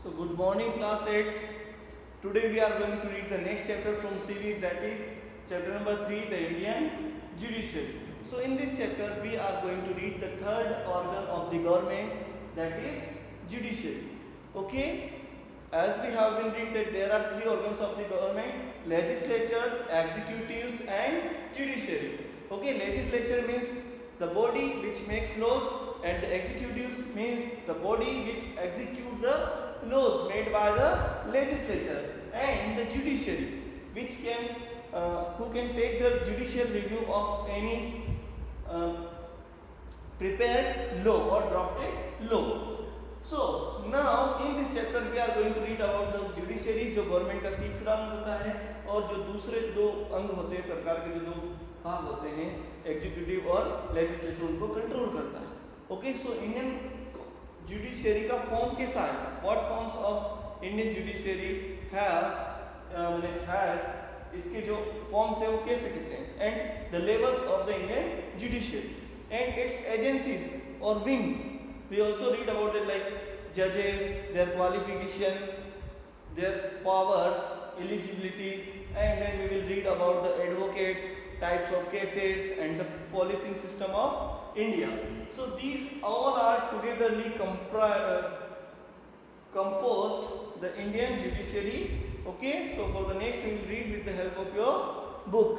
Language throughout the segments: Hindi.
So good morning class 8. Today we are going to read the next chapter from series, that is chapter number 3, the Indian Judiciary. So in this chapter we are going to read the third organ of the government, that is judiciary. Okay, as we have been read that there are three organs of the government: legislatures, executives and judiciary. Okay, legislature means the body which makes laws, and the executive means the body which execute the laws made by the legislature, and the judiciary which can who can take the judicial review of any prepared law or drafted law. So now in this chapter we are going to read about the judiciary, जो गवर्नमेंट का तीसरा अंग होता है, और जो दूसरे दो अंग होते हैं, सरकार के जो दो भाग होते हैं, एग्जीक्यूटिव और लेजिस्लेचर, उनको कंट्रोल करता है. ओके, सो इंडियन जुडिशरी का फॉर्म कैसा है? What forms of Indian judiciary has, इसके जो फॉर्म्स है वो कैसे कैसे हैं, and the levels of the Indian judiciary and it's agencies और wings. We also read about it, like judges, their qualification, their powers, eligibilities, and then we will read about the advocates, types of cases, and the policing system of India. So these all are togetherly composed the Indian judiciary. Okay, so for the next we will read with the help of your book.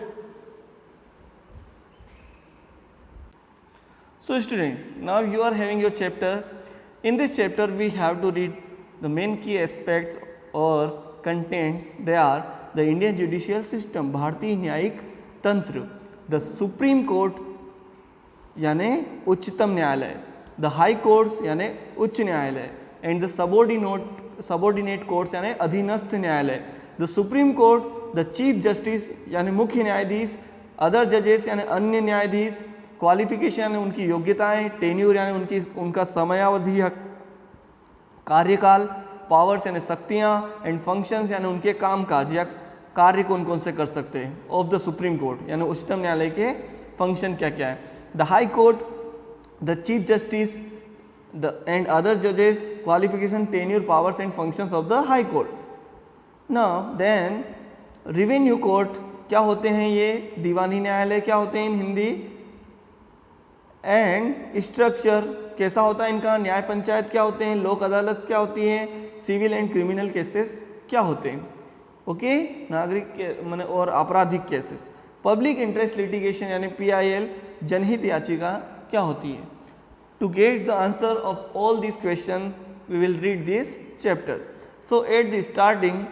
So student, now you are having your chapter. In this chapter we have to read the main key aspects or content. They are the Indian judicial system, भारतीय न्यायिक तंत्र, the Supreme Court यानी उच्चतम न्यायालय, the High Courts यानी उच्च न्यायालय, and the subordinate courts यानी अधीनस्थ न्यायालय, the Supreme Court, the Chief Justice यानी मुख्य न्यायाधीश, other judges यानी अन्य न्यायाधीश, क्वालिफिकेशन यानी उनकी योग्यताएं, टेन्यूर यानी उनका समयावधि या कार्यकाल, पावर्स यानी शक्तियां, एंड फंक्शंस यानी उनके कामकाज या कार्य कौन कौन से कर सकते हैं ऑफ द सुप्रीम कोर्ट यानी उच्चतम न्यायालय के फंक्शन क्या क्या है. The high court, the chief justice and other जजेस, qualification, tenure, powers and functions of the high court. Now then revenue court क्या होते हैं? ये दीवानी न्यायालय क्या होते हैं इन हिंदी. एंड स्ट्रक्चर कैसा होता है इनका? न्याय पंचायत क्या होते हैं, लोक अदालत क्या होती है, सिविल एंड क्रिमिनल केसेस क्या होते हैं. ओके, नागरिक माने और आपराधिक केसेस. पब्लिक इंटरेस्ट लिटिगेशन यानी PIL, जनहित याचिका क्या होती है. To get the answer of all this question we will read this chapter. So at the starting,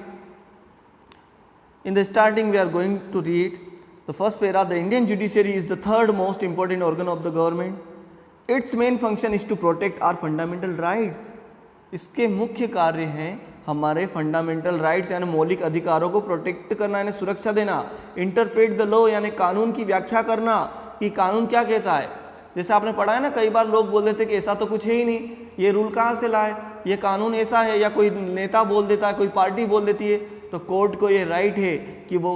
in the starting we are going to read the first para. The Indian judiciary is the third most important organ of the government. Its main function is to protect our fundamental rights. इसके मुख्य कार्य हैं हमारे फंडामेंटल राइट्स यानी मौलिक अधिकारों को प्रोटेक्ट करना यानी सुरक्षा देना. इंटरप्रेट द लॉ यानी कानून की व्याख्या करना कि कानून क्या कहता है. जैसे आपने पढ़ा है ना, कई बार लोग बोल देते कि ऐसा तो कुछ है ही नहीं, ये रूल कहाँ से लाए, ये कानून ऐसा है, या कोई नेता बोल देता है, कोई पार्टी बोल देती है. तो कोर्ट को ये राइट है कि वो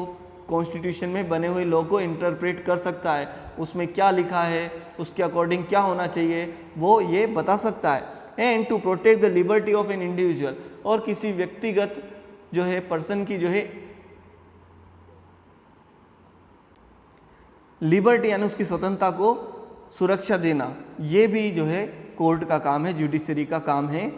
कॉन्स्टिट्यूशन में बने हुए लॉ को इंटरप्रेट कर सकता है, उसमें क्या लिखा है, उसके अकॉर्डिंग क्या होना चाहिए, वो ये बता सकता है. And to protect the liberty of an individual, और किसी व्यक्तिगत जो है पर्सन की जो है लिबर्टी यानी उसकी स्वतंत्रता को सुरक्षा देना, ये भी जो है कोर्ट का काम है, जुडिशरी का काम है.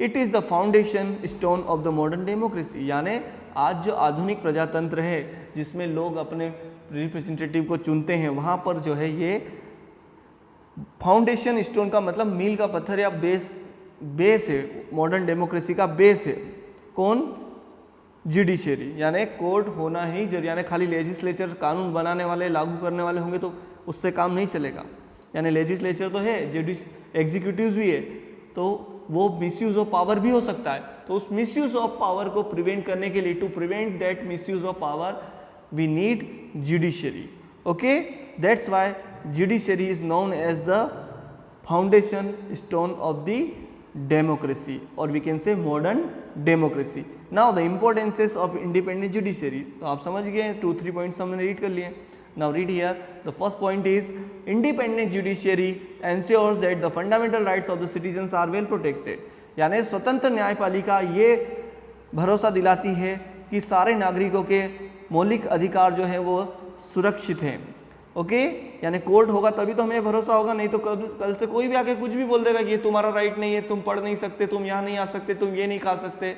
It is the foundation stone of the modern democracy, यानी आज जो आधुनिक प्रजातंत्र है जिसमें लोग अपने रिप्रेजेंटेटिव को चुनते हैं, वहाँ पर जो है ये फाउंडेशन स्टोन का मतलब मील का पत्थर या बेस है, मॉडर्न डेमोक्रेसी का बेस है. कौन? जुडिशरी, यानी कोर्ट होना ही जरूरी. यानी खाली लेजिस्लेचर कानून बनाने वाले, लागू करने वाले होंगे तो उससे काम नहीं चलेगा. यानी लेजिस्लेचर तो है, एग्जीक्यूटिव्स भी है, तो वो मिसयूज ऑफ पावर भी हो सकता है. तो उस मिसयूज ऑफ पावर को प्रिवेंट करने के लिए, to prevent that misuse of power, we need judiciary. Okay, that's why judiciary is known as the foundation stone of the democracy, और we can say modern democracy. Now the importances of independent judiciary, तो आप समझ गए, 2-3 पॉइंट्स हमने रीड कर लिए. Now read here, the first point is independent judiciary ensures that the fundamental rights of the citizens are well protected. यानी स्वतंत्र न्यायपालिका ये भरोसा दिलाती है कि सारे नागरिकों के मौलिक अधिकार जो है वो सुरक्षित हैं। ओके, यानी कोर्ट होगा तभी तो हमें भरोसा होगा, नहीं तो कल से कोई भी आके कुछ भी बोल देगा कि ये तुम्हारा राइट नहीं है, तुम पढ़ नहीं सकते, तुम यहाँ नहीं आ सकते, तुम ये नहीं खा सकते,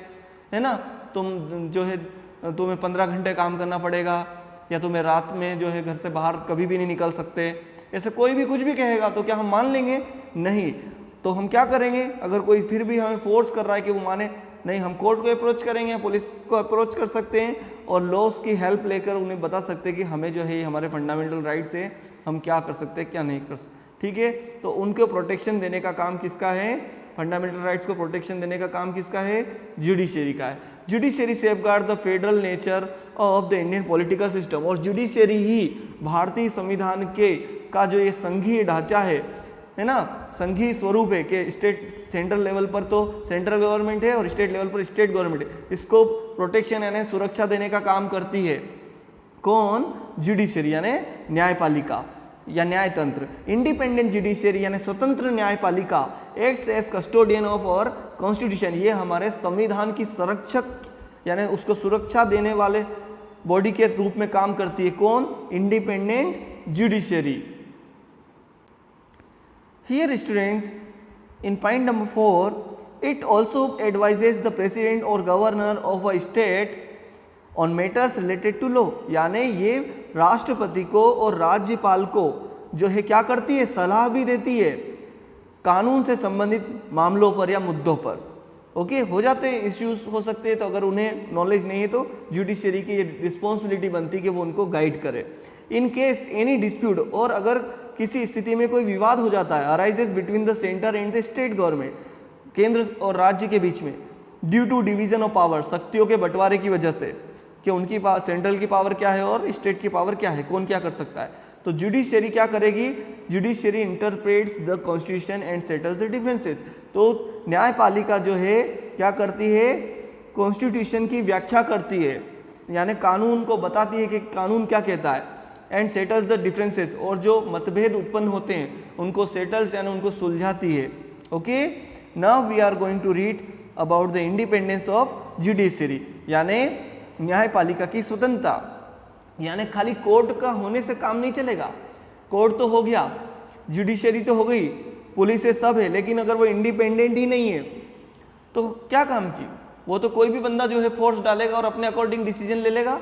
है ना, तुम जो है तुम्हें 15 घंटे काम करना पड़ेगा, या तुम्हें रात में जो है घर से बाहर कभी भी नहीं निकल सकते, ऐसे कोई भी कुछ भी कहेगा तो क्या हम मान लेंगे? नहीं। तो हम क्या करेंगे? अगर कोई फिर भी हमें फोर्स कर रहा है कि वो माने, नहीं, हम कोर्ट को अप्रोच करेंगे, पुलिस को अप्रोच कर सकते हैं और लॉस की हेल्प लेकर उन्हें बता सकते हैं कि हमें जो है हमारे फंडामेंटल राइट्स है, हम क्या कर सकते हैं क्या नहीं कर सकते। ठीक है, तो उनको प्रोटेक्शन देने का काम किसका है? फंडामेंटल राइट्स को प्रोटेक्शन देने का काम किसका है? जुडिशियरी का है। Judiciary safeguard the federal nature of the Indian political system, और जुडिशियरी ही भारतीय संविधान के का जो ये संघीय ढांचा है ना, संघीय स्वरूप है कि स्टेट सेंट्रल लेवल पर तो सेंट्रल गवर्नमेंट है और स्टेट लेवल पर स्टेट गवर्नमेंट है, इसको प्रोटेक्शन यानी सुरक्षा देने का काम करती है। कौन? जुडिशियरी यानी न्यायपालिका या न्यायतंत्र। इंडिपेंडेंट जुडिशियरी यानी स्वतंत्र न्यायपालिका एक्ट्स एज कस्टोडियन ऑफ और कॉन्स्टिट्यूशन, ये हमारे संविधान की संरक्षक यानी उसको सुरक्षा देने वाले बॉडी के रूप में काम करती है। कौन? Independent judiciary. Here students, in point number 4, it also advises the president or governor of a state on matters related to law, यानी ये राष्ट्रपति को और राज्यपाल को जो है क्या करती है? सलाह भी देती है कानून से संबंधित मामलों पर या मुद्दों पर। ओके, हो जाते हैं इश्यूज हो सकते हैं, तो अगर उन्हें नॉलेज नहीं है तो जुडिशियरी की रिस्पॉन्सिबिलिटी बनती है कि वो उनको गाइड करे। इन केस एनी डिस्प्यूट, और अगर किसी स्थिति में कोई विवाद हो जाता है, arises between the centre and the state government, केंद्र और राज्य के बीच में, due to division of power, शक्तियों के बंटवारे की वजह से, कि उनकी सेंट्रल की पावर क्या है और स्टेट की पावर क्या है, कौन क्या कर सकता है, तो जुडिशियरी क्या करेगी? Judiciary interprets the constitution and settles the differences. तो न्यायपालिका जो है क्या करती है? कॉन्स्टिट्यूशन की व्याख्या करती है, यानी कानून को बताती है कि कानून क्या कहता है, एंड सेटल्स द डिफरेंसेस, और जो मतभेद उत्पन्न होते हैं उनको सेटल्स यानी उनको सुलझाती है। Okay, now we are going to read about the independence of judiciary, यानी न्यायपालिका की स्वतंत्रता। यानी खाली कोर्ट का होने से काम नहीं चलेगा, कोर्ट तो हो गया, जुडिशियरी तो हो गई, पुलिस है, सब है, लेकिन अगर वो इंडिपेंडेंट ही नहीं है तो क्या काम की? वो तो कोई भी बंदा जो है फोर्स डालेगा और अपने अकॉर्डिंग डिसीजन ले लेगा।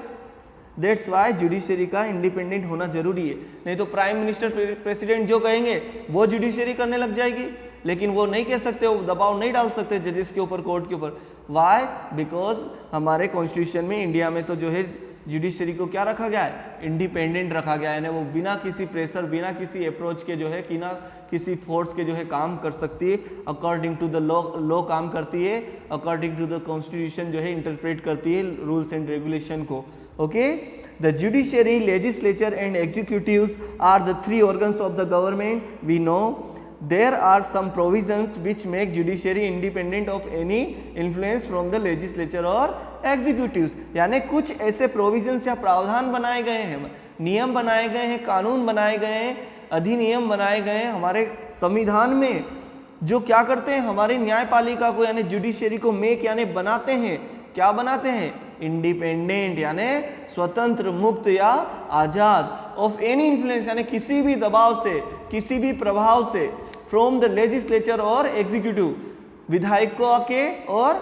दैट्स वाई जुडिशियरी का इंडिपेंडेंट होना जरूरी है, नहीं तो प्राइम मिनिस्टर प्रेसिडेंट जो कहेंगे वो जुडिशियरी करने लग जाएगी, लेकिन वो नहीं कह सकते, वो दबाव नहीं डाल सकते जजेस के ऊपर, कोर्ट के ऊपर। वाई? बिकॉज हमारे कॉन्स्टिट्यूशन में इंडिया में तो जो है जुडिशियरी को क्या रखा गया है? इंडिपेंडेंट रखा गया है, यानी वो बिना किसी प्रेशर, बिना किसी अप्रोच के जो है, बिना किसी फोर्स के जो है काम कर सकती है, अकॉर्डिंग टू द लॉ काम करती है, अकॉर्डिंग टू द कॉन्स्टिट्यूशन जो है इंटरप्रेट करती है रूल्स एंड रेगुलेशन को। Okay, the judiciary, legislature and executives are the 3 organs of the government. We know there are some provisions which make judiciary independent of any influence from the legislature or executives, यानी कुछ ऐसे प्रोविजंस या प्रावधान बनाए गए हैं, नियम बनाए गए हैं, कानून बनाए गए हैं, अधिनियम बनाए गए हैं हमारे संविधान में, जो क्या करते हैं? हमारी न्यायपालिका को यानी जुडिशियरी को मेक यानी बनाते हैं, क्या बनाते हैं? इंडिपेंडेंट यानी स्वतंत्र, मुक्त या आजाद, ऑफ एनी इन्फ्लुएंस यानी किसी भी दबाव से, किसी भी प्रभाव से, फ्रॉम द लेजिस्लेचर और एग्जीक्यूटिव, विधायकों के और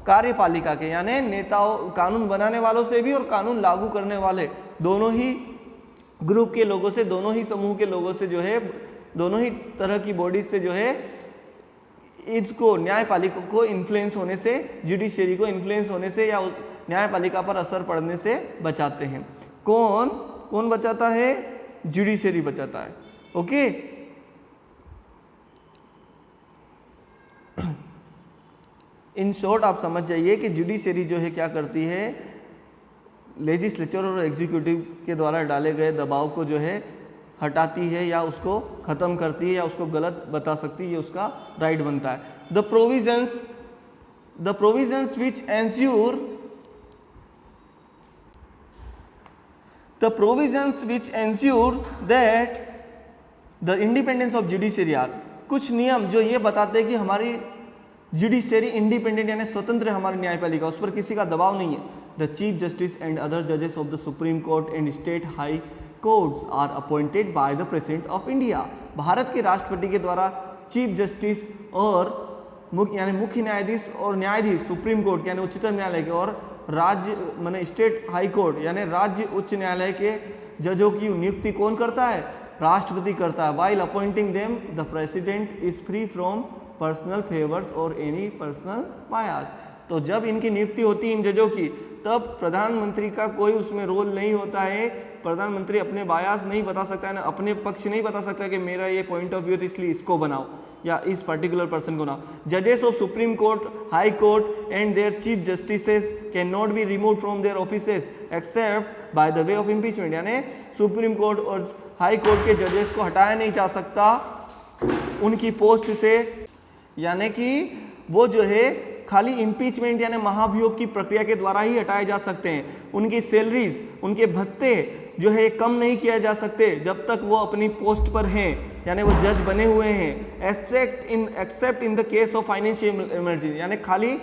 कार्यपालिका के, यानी नेताओं, कानून बनाने वालों से भी और कानून लागू करने वाले, दोनों ही ग्रुप के लोगों से, दोनों ही समूह के लोगों से जो है, दोनों ही तरह की बॉडीज से जो है इसको, न्यायपालिका को इन्फ्लुएंस होने से, जुडिशियरी को इन्फ्लुएंस होने से या न्यायपालिका पर असर पड़ने से बचाते हैं। कौन कौन बचाता है? जुडिशियरी बचाता है। ओके, इन शॉर्ट आप समझ जाइए कि जुडिशियरी जो है क्या करती है? लेजिस्लेचर और एग्जीक्यूटिव के द्वारा डाले गए दबाव को जो है हटाती है, या उसको खत्म करती है, या उसको गलत बता सकती है, ये उसका राइट बनता है। The provisions which ensure that the independence of judiciary are, कुछ नियम जो ये बताते हैं कि हमारी जुडिशरी इंडिपेंडेंट यानी स्वतंत्र है हमारी न्यायपालिका, उस पर किसी का दबाव नहीं है। The chief justice and other जजेस of the supreme court and state high courts are appointed by the president of India. Bharat के राष्ट्रपति के द्वारा चीफ जस्टिस और यानी मुख्य न्यायाधीश और न्यायाधीश सुप्रीम कोर्ट यानी उच्चतम न्यायालय के और राज्य माने स्टेट हाई कोर्ट यानी राज्य उच्च न्यायालय के जजों की नियुक्ति कौन करता है? राष्ट्रपति करता है। While appointing them the president is free from personal favours और एनी पर्सनल बायस। तो जब इनकी नियुक्ति होती है इन जजों की, तब प्रधानमंत्री का कोई उसमें रोल नहीं होता है। प्रधानमंत्री अपने बायस नहीं बता सकता है ना, अपने पक्ष नहीं बता सकता कि मेरा ये पॉइंट ऑफ व्यू तो इसलिए इसको बनाओ या इस पर्टिकुलर पर्सन को बनाओ। जजेस of supreme court, high court and their chief justices can not be remove from their offices except by the way of impeachment. यानी सुप्रीम कोर्ट और हाई कोर्ट के जजेस को हटाया नहीं जा सकता उनकी पोस्ट से, यानी कि वो जो है खाली इम्पीचमेंट यानी महाभियोग की प्रक्रिया के द्वारा ही हटाए जा सकते हैं। उनकी सैलरीज, उनके भत्ते जो है कम नहीं किया जा सकते जब तक वो अपनी पोस्ट पर हैं, यानी वो जज बने हुए हैं। Accept in the case of financial emergency, यानी खाली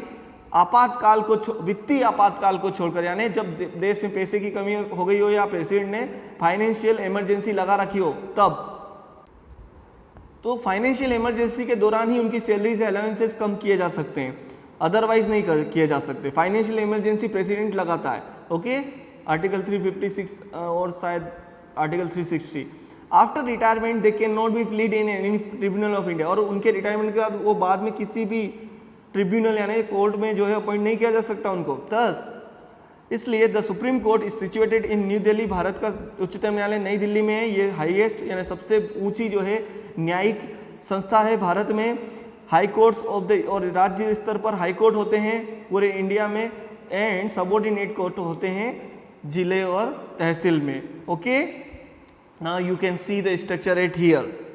आपातकाल को, वित्तीय आपातकाल को छोड़कर, यानी जब देश में पैसे की कमी हो गई हो या प्रेसिडेंट ने फाइनेंशियल इमरजेंसी लगा रखी हो तब, तो फाइनेंशियल इमरजेंसी के दौरान ही उनकी सैलरीज अलाउंसेस कम किए जा सकते हैं, अदरवाइज नहीं किए जा सकते। फाइनेंशियल इमरजेंसी प्रेसिडेंट लगाता है। ओके, आर्टिकल 356 और शायद article 360। After retirement they can not B plead in any tribunal of India, और उनके रिटायरमेंट के बाद वो बाद में किसी भी ट्रिब्यूनल यानी कोर्ट में जो है अपॉइंट नहीं किया जा सकता उनको। थस इसलिए the supreme court is situated in new Delhi, Bharat का उच्चतम न्यायालय नई दिल्ली में है। ये हाईएस्ट यानी सबसे ऊंची जो है न्यायिक संस्था है भारत में। हाई कोर्ट्स ऑफ द, और राज्य स्तर पर हाई कोर्ट होते हैं पूरे इंडिया में, एंड सबऑर्डिनेट कोर्ट होते हैं जिले और तहसील में। Okay, now you can see the structure eight here.